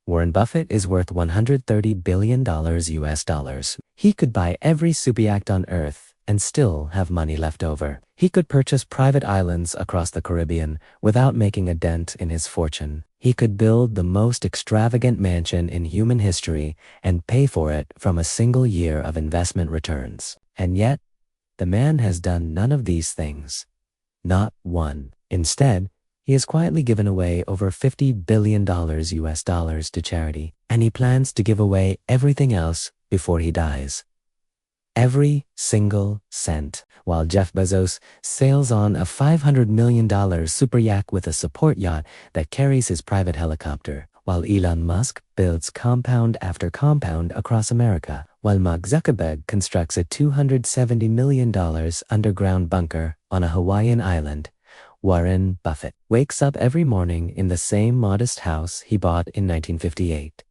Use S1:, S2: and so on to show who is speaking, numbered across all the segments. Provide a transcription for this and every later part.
S1: Warren Buffett is worth $130 billion US dollars. He could buy every superyacht on Earth and still have money left over. He could purchase private islands across the Caribbean without making a dent in his fortune. He could build the most extravagant mansion in human history and pay for it from a single year of investment returns. And yet, the man has done none of these things. Not one. Instead, he has quietly given away over $50 billion US dollars to charity, and he plans to give away everything else before he dies. Every single cent, while Jeff Bezos sails on a $500 million superyacht with a support yacht that carries his private helicopter, while Elon Musk builds compound after compound across America, while Mark Zuckerberg constructs a $270 million underground bunker on a Hawaiian island, Warren Buffett wakes up every morning in the same modest house he bought in 1958,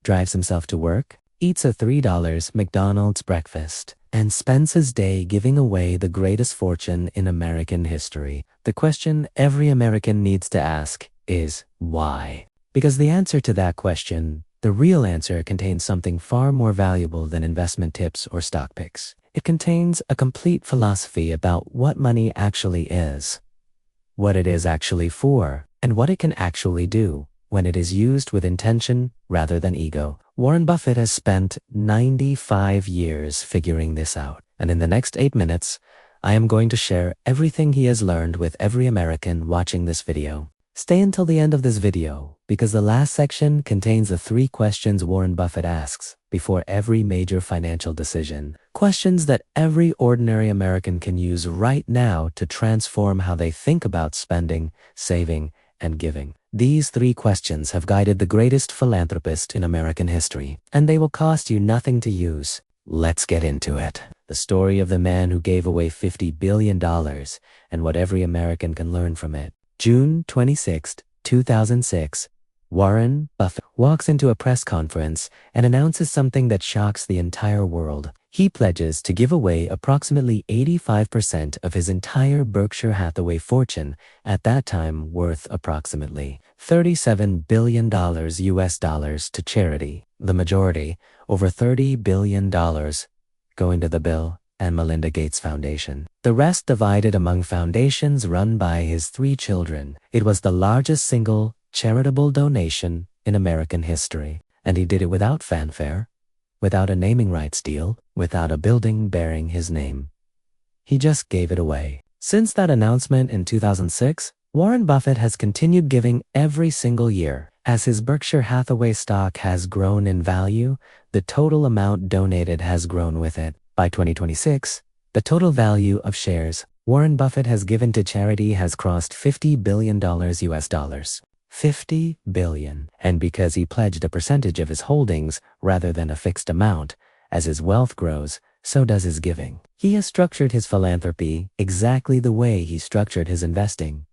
S1: drives himself to work, eats a $3 McDonald's breakfast, and spends his day giving away the greatest fortune in American history. The question every American needs to ask is why? Because the answer to that question, the real answer, contains something far more valuable than investment tips or stock picks. It contains a complete philosophy about what money actually is, what it is actually for, and what it can actually do when it is used with intention rather than ego. Warren Buffett has spent 95 years figuring this out, and in the next 8 minutes, I am going to share everything he has learned with every American watching this video. Stay until the end of this video, because the last section contains the 3 questions Warren Buffett asks before every major financial decision. Questions that every ordinary American can use right now to transform how they think about spending, saving, and giving. These 3 questions have guided the greatest philanthropist in American history, and they will cost you nothing to use. Let's get into it. The story of the man who gave away $50 billion and what every American can learn from it. June 26, 2006, Warren Buffett walks into a press conference and announces something that shocks the entire world. He pledges to give away approximately 85% of his entire Berkshire Hathaway fortune, at that time worth approximately $37 billion US dollars, to charity. The majority, over $30 billion, going to the Bill and Melinda Gates Foundation. The rest divided among foundations run by his 3 children. It was the largest single charitable donation in American history, and he did it without fanfare, without a naming rights deal, without a building bearing his name. He just gave it away. Since that announcement in 2006, Warren Buffett has continued giving every single year. As his Berkshire Hathaway stock has grown in value, the total amount donated has grown with it. By 2026, the total value of shares Warren Buffett has given to charity has crossed $50 billion US dollars. $50 billion. And because he pledged a percentage of his holdings rather than a fixed amount, as his wealth grows, so does his giving. He has structured his philanthropy exactly the way he structured his investing,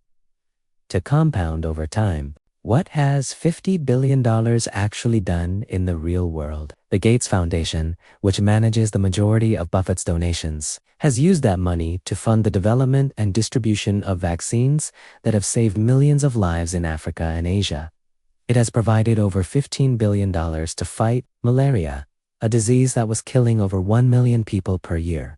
S1: to compound over time. What has $50 billion actually done in the real world? The Gates Foundation, which manages the majority of Buffett's donations, has used that money to fund the development and distribution of vaccines that have saved millions of lives in Africa and Asia. It has provided over $15 billion to fight malaria, a disease that was killing over 1 million people per year,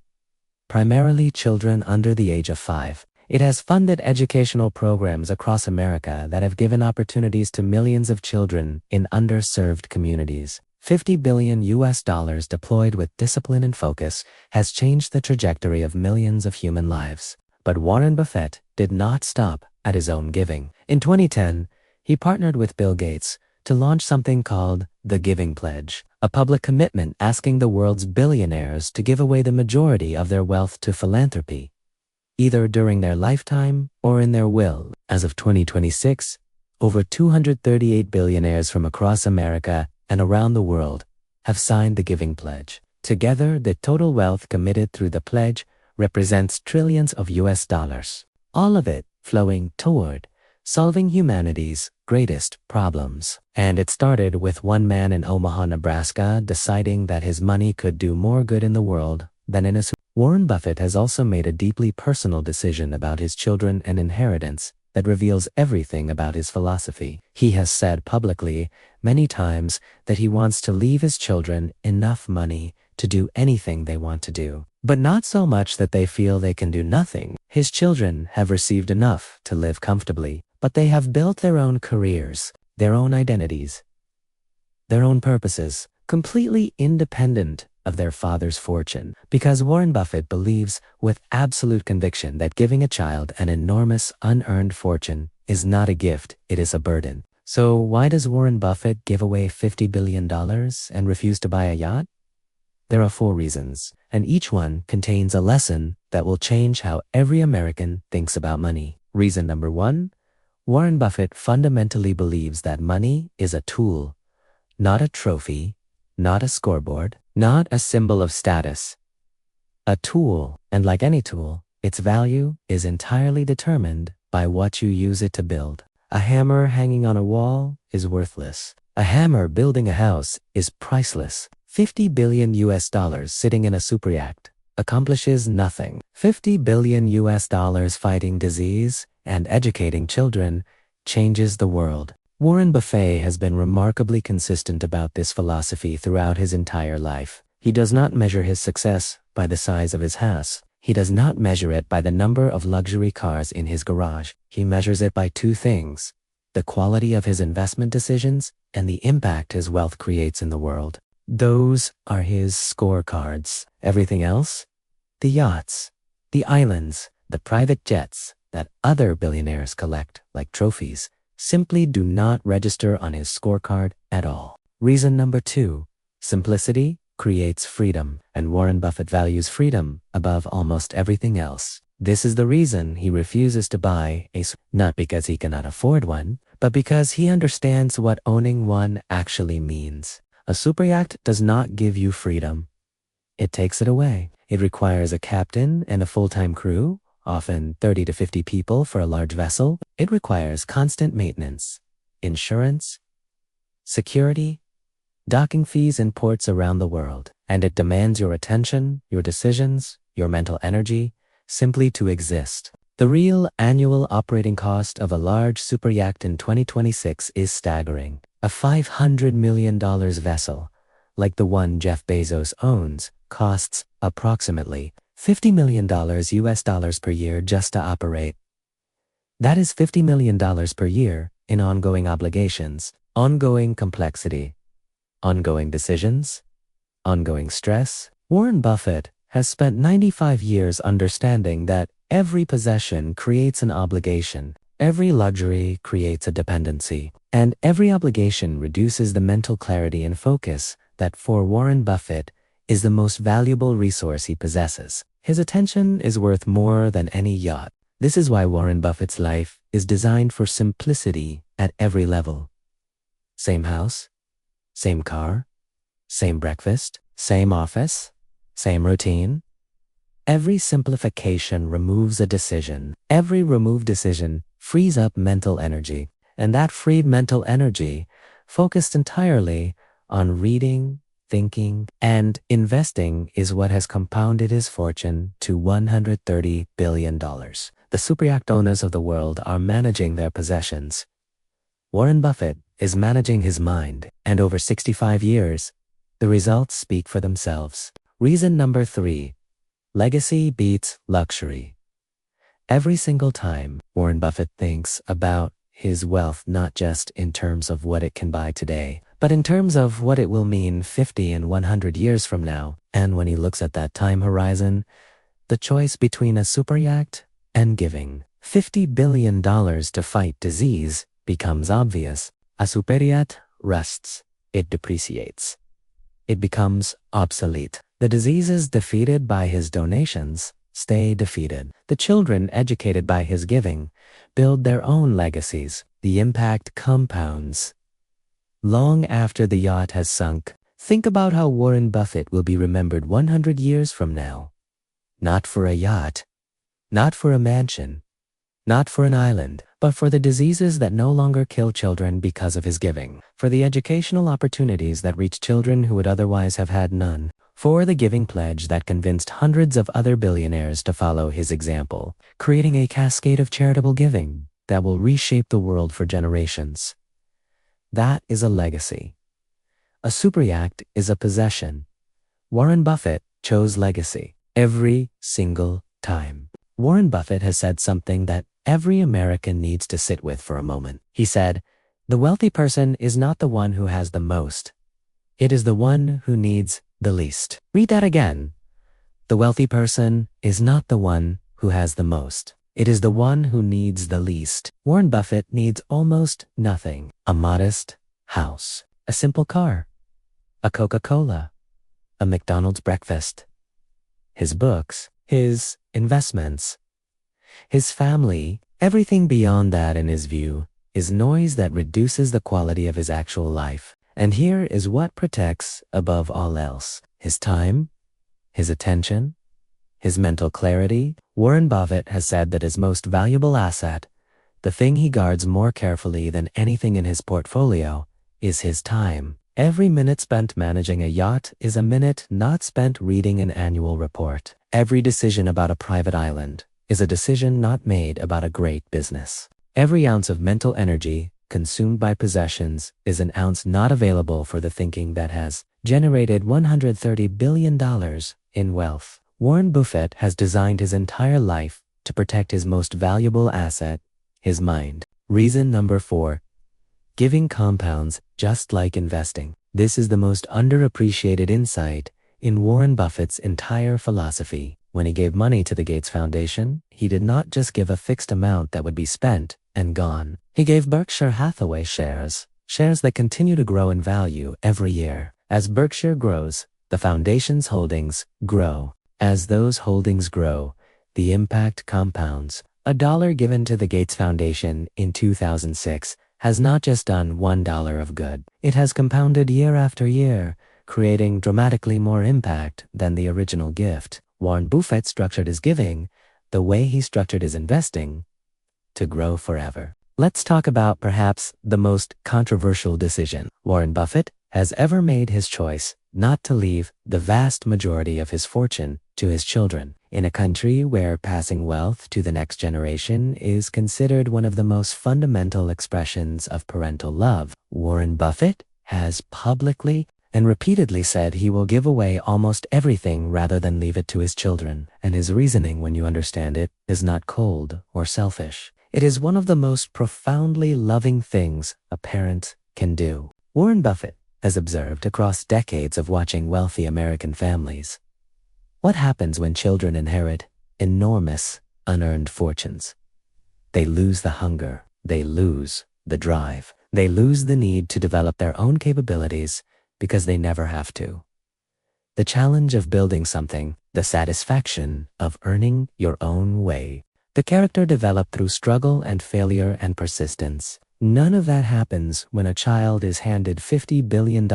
S1: primarily children under the age of 5. It has funded educational programs across America that have given opportunities to millions of children in underserved communities. $50 billion US dollars deployed with discipline and focus has changed the trajectory of millions of human lives. But Warren Buffett did not stop at his own giving. In 2010, he partnered with Bill Gates to launch something called the Giving Pledge, a public commitment asking the world's billionaires to give away the majority of their wealth to philanthropy, either during their lifetime or in their will. As of 2026, over 238 billionaires from across America and around the world have signed the Giving Pledge. Together, the total wealth committed through the pledge represents trillions of US dollars, all of it flowing toward solving humanity's greatest problems. And it started with one man in Omaha, Nebraska, deciding that his money could do more good in the world than in a Warren Buffett has also made a deeply personal decision about his children and inheritance that reveals everything about his philosophy. He has said publicly many times that he wants to leave his children enough money to do anything they want to do, but not so much that they feel they can do nothing. His children have received enough to live comfortably, but they have built their own careers, their own identities, their own purposes, completely independent of their father's fortune, because Warren Buffett believes with absolute conviction that giving a child an enormous unearned fortune is not a gift, it is a burden. So why does Warren Buffett give away $50 billion and refuse to buy a yacht? There are 4 reasons, and each one contains a lesson that will change how every American thinks about money. Reason number 1, Warren Buffett fundamentally believes that money is a tool, not a trophy, not a scoreboard, not a symbol of status. A tool, and like any tool, its value is entirely determined by what you use it to build. A hammer hanging on a wall is worthless. A hammer building a house is priceless. $50 billion sitting in a superyacht accomplishes nothing. $50 billion fighting disease and educating children changes the world. Warren Buffett has been remarkably consistent about this philosophy throughout his entire life. He does not measure his success by the size of his house. He does not measure it by the number of luxury cars in his garage. He measures it by 2 things: the quality of his investment decisions and the impact his wealth creates in the world. Those are his scorecards. Everything else, the yachts, the islands, the private jets that other billionaires collect like trophies, simply do not register on his scorecard at all. Reason number 2, simplicity creates freedom, and Warren Buffett values freedom above almost everything else. This is the reason he refuses to buy not because he cannot afford one, but because he understands what owning one actually means. A superyacht does not give you freedom. It takes it away. It requires a captain and a full-time crew, often 30 to 50 people for a large vessel. It requires constant maintenance, insurance, security, docking fees in ports around the world, and it demands your attention, your decisions, your mental energy, simply to exist. The real annual operating cost of a large superyacht in 2026 is staggering. A $500 million vessel, like the one Jeff Bezos owns, costs approximately $50 million per year just to operate. That is $50 million per year in ongoing obligations, ongoing complexity, ongoing decisions, ongoing stress. Warren Buffett has spent 95 years understanding that every possession creates an obligation, every luxury creates a dependency, and every obligation reduces the mental clarity and focus that for Warren Buffett is the most valuable resource he possesses. His attention is worth more than any yacht. This is why Warren Buffett's life is designed for simplicity at every level. Same house, same car, same breakfast, same office, same routine. Every simplification removes a decision. Every removed decision frees up mental energy, and that freed mental energy focused entirely on reading, thinking, and investing is what has compounded his fortune to $130 billion. The superyacht owners of the world are managing their possessions. Warren Buffett is managing his mind, and over 65 years, the results speak for themselves. Reason number 3, legacy beats luxury. Every single time Warren Buffett thinks about his wealth not just in terms of what it can buy today, but in terms of what it will mean 50 and 100 years from now, and when he looks at that time horizon, the choice between a superyacht and giving $50 billion to fight disease becomes obvious. A superyacht rusts, it depreciates. It becomes obsolete. The diseases defeated by his donations stay defeated. The children educated by his giving build their own legacies. The impact compounds. Long after the yacht has sunk, think about how Warren Buffett will be remembered 100 years from now. Not for a yacht, not for a mansion, not for an island, but for the diseases that no longer kill children because of his giving, for the educational opportunities that reach children who would otherwise have had none, for the giving pledge that convinced hundreds of other billionaires to follow his example, creating a cascade of charitable giving that will reshape the world for generations. That is a legacy. A superyacht is a possession. Warren Buffett chose legacy every single time. Warren Buffett has said something that every American needs to sit with for a moment. He said, "The wealthy person is not the one who has the most. It is the one who needs the least." Read that again. The wealthy person is not the one who has the most. It is the one who needs the least. Warren Buffett needs almost nothing. A modest house, a simple car, a Coca-Cola, a McDonald's breakfast, his books, his investments, his family. Everything beyond that, in his view, is noise that reduces the quality of his actual life. And here is what protects above all else: his time, his attention, his mental clarity. Warren Buffett has said that his most valuable asset, the thing he guards more carefully than anything in his portfolio, is his time. Every minute spent managing a yacht is a minute not spent reading an annual report. Every decision about a private island is a decision not made about a great business. Every ounce of mental energy consumed by possessions is an ounce not available for the thinking that has generated $130 billion in wealth. Warren Buffett has designed his entire life to protect his most valuable asset, his mind. Reason number 4. Giving compounds just like investing. This is the most underappreciated insight in Warren Buffett's entire philosophy. When he gave money to the Gates Foundation, he did not just give a fixed amount that would be spent and gone. He gave Berkshire Hathaway shares that continue to grow in value every year. As Berkshire grows, the foundation's holdings grow. As those holdings grow, the impact compounds. $1 given to the Gates Foundation in 2006 has not just done $1 of good. It has compounded year after year, creating dramatically more impact than the original gift. Warren Buffett structured his giving the way he structured his investing, to grow forever. Let's talk about perhaps the most controversial decision Warren Buffett has ever made: his choice not to leave the vast majority of his fortune to his children. In a country where passing wealth to the next generation is considered one of the most fundamental expressions of parental love, Warren Buffett has publicly and repeatedly said he will give away almost everything rather than leave it to his children. And his reasoning, when you understand it, is not cold or selfish. It is one of the most profoundly loving things a parent can do. Warren Buffett has observed across decades of watching wealthy American families what happens when children inherit enormous unearned fortunes. They lose the hunger, they lose the drive, they lose the need to develop their own capabilities because they never have to. The challenge of building something, the satisfaction of earning your own way, the character developed through struggle and failure and persistence. None of that happens when a child is handed $50 billion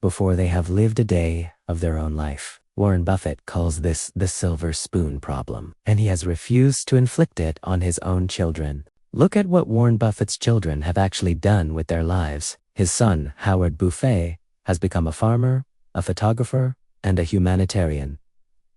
S1: before they have lived a day of their own life. Warren Buffett calls this the silver spoon problem, and he has refused to inflict it on his own children. Look at what Warren Buffett's children have actually done with their lives. His son, Howard Buffett, has become a farmer, a photographer, and a humanitarian,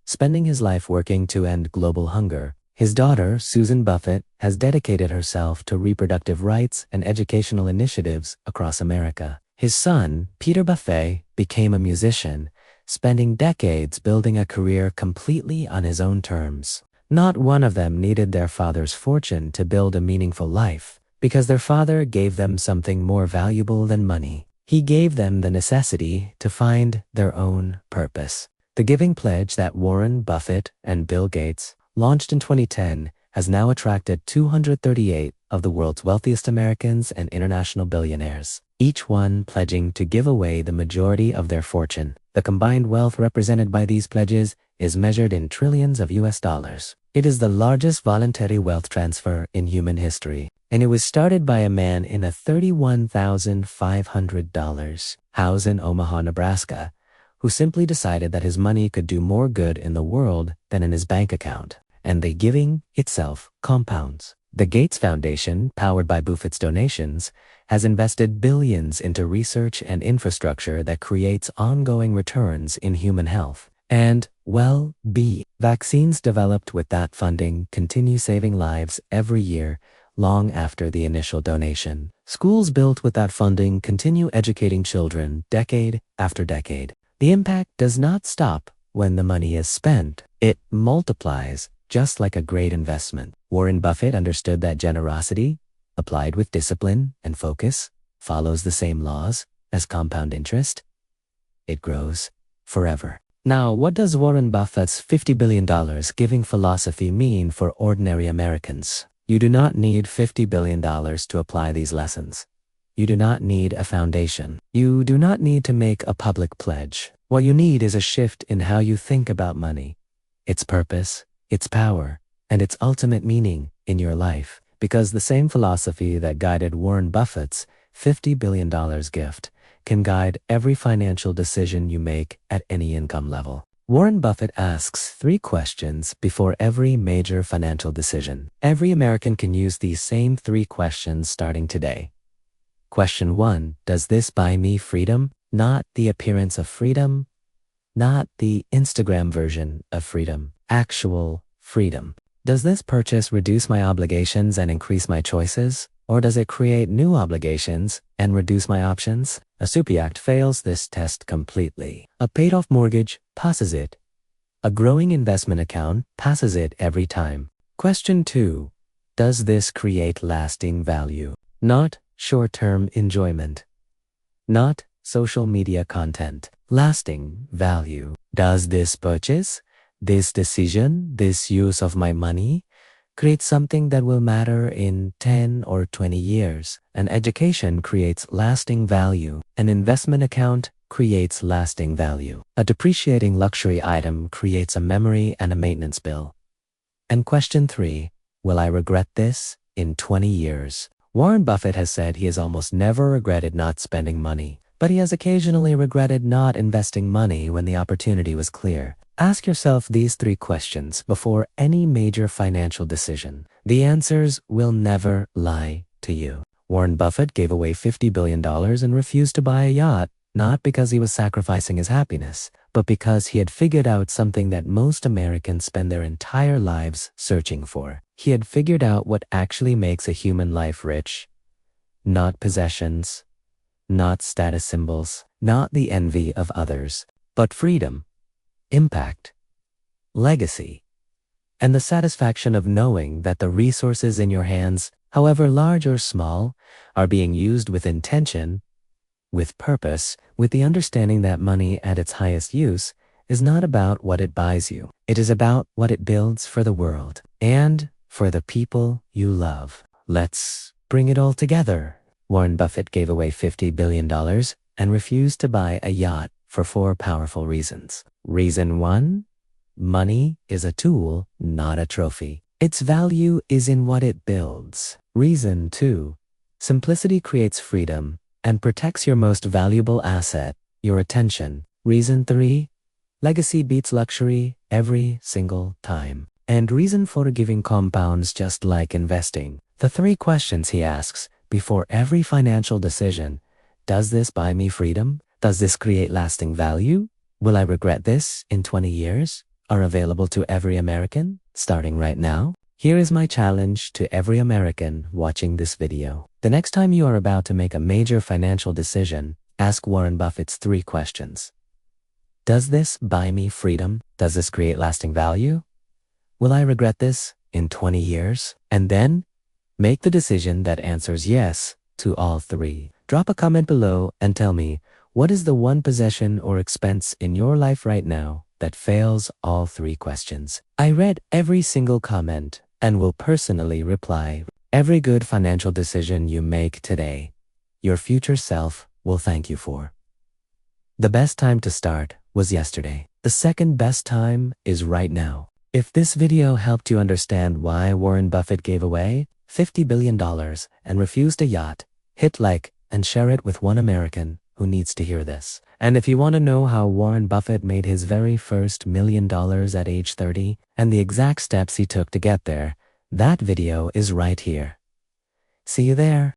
S1: spending his life working to end global hunger. His daughter, Susan Buffett, has dedicated herself to reproductive rights and educational initiatives across America. His son, Peter Buffett, became a musician, spending decades building a career completely on his own terms. Not one of them needed their father's fortune to build a meaningful life, because their father gave them something more valuable than money. He gave them the necessity to find their own purpose. The giving pledge that Warren Buffett and Bill Gates launched in 2010 has now attracted 238 of the world's wealthiest Americans and international billionaires, each one pledging to give away the majority of their fortune. The combined wealth represented by these pledges is measured in trillions of US dollars. It is the largest voluntary wealth transfer in human history, and it was started by a man in a $31,500 house in Omaha, Nebraska, who simply decided that his money could do more good in the world than in his bank account, and the giving itself compounds. The Gates Foundation, powered by Buffett's donations, has invested billions into research and infrastructure that creates ongoing returns in human health and well-being. Vaccines developed with that funding continue saving lives every year, long after the initial donation. Schools built with that funding continue educating children decade after decade. The impact does not stop when the money is spent. It multiplies, just like a great investment. Warren Buffett understood that generosity, applied with discipline and focus, follows the same laws as compound interest. It grows forever. Now, what does Warren Buffett's $50 billion giving philosophy mean for ordinary Americans? You do not need $50 billion to apply these lessons. You do not need a foundation. You do not need to make a public pledge. What you need is a shift in how you think about money, its purpose, its power, and its ultimate meaning in your life. Because the same philosophy that guided Warren Buffett's $50 billion gift can guide every financial decision you make at any income level. Warren Buffett asks 3 questions before every major financial decision. Every American can use these same 3 questions starting today. Question 1, does this buy me freedom? Not the appearance of freedom, not the Instagram version of freedom, actual freedom. Does this purchase reduce my obligations and increase my choices? Or does it create new obligations and reduce my options? A superyacht fails this test completely. A paid-off mortgage passes it. A growing investment account passes it every time. Question 2. Does this create lasting value? Not short-term enjoyment. Not social media content. Lasting value. Does this purchase, this decision, this use of my money create something that will matter in 10 or 20 years? An education creates lasting value. An investment account creates lasting value. A depreciating luxury item creates a memory and a maintenance bill. And question 3, will I regret this in 20 years? Warren Buffett has said he has almost never regretted not spending money, but he has occasionally regretted not investing money when the opportunity was clear. Ask yourself these 3 questions before any major financial decision. The answers will never lie to you. Warren Buffett gave away $50 billion and refused to buy a yacht, not because he was sacrificing his happiness, but because he had figured out something that most Americans spend their entire lives searching for. He had figured out what actually makes a human life rich. Not possessions, not status symbols, not the envy of others, but freedom, impact, legacy, and the satisfaction of knowing that the resources in your hands, however large or small, are being used with intention, with purpose, with the understanding that money at its highest use is not about what it buys you. It is about what it builds for the world and for the people you love. Let's bring it all together. Warren Buffett gave away $50 billion and refused to buy a yacht for 4 powerful reasons. Reason 1, money is a tool, not a trophy. Its value is in what it builds. Reason 2, simplicity creates freedom and protects your most valuable asset, your attention. Reason 3, legacy beats luxury every single time. And reason 4, giving compounds just like investing. The 3 questions he asks before every financial decision: does this buy me freedom? Does this create lasting value? Will I regret this in 20 years? Are available to every American, starting right now. Here is my challenge to every American watching this video. The next time you are about to make a major financial decision, ask Warren Buffett's 3 questions. Does this buy me freedom? Does this create lasting value? Will I regret this in 20 years? And then, make the decision that answers yes to all 3. Drop a comment below and tell me, what is the one possession or expense in your life right now that fails all 3 questions? I read every single comment and will personally reply. Every good financial decision you make today, your future self will thank you for. The best time to start was yesterday. The second best time is right now. If this video helped you understand why Warren Buffett gave away $50 billion and refused a yacht, hit like and share it with one American who needs to hear this. And if you want to know how Warren Buffett made his very first $1 million at age 30 and the exact steps he took to get there, that video is right here. See you there.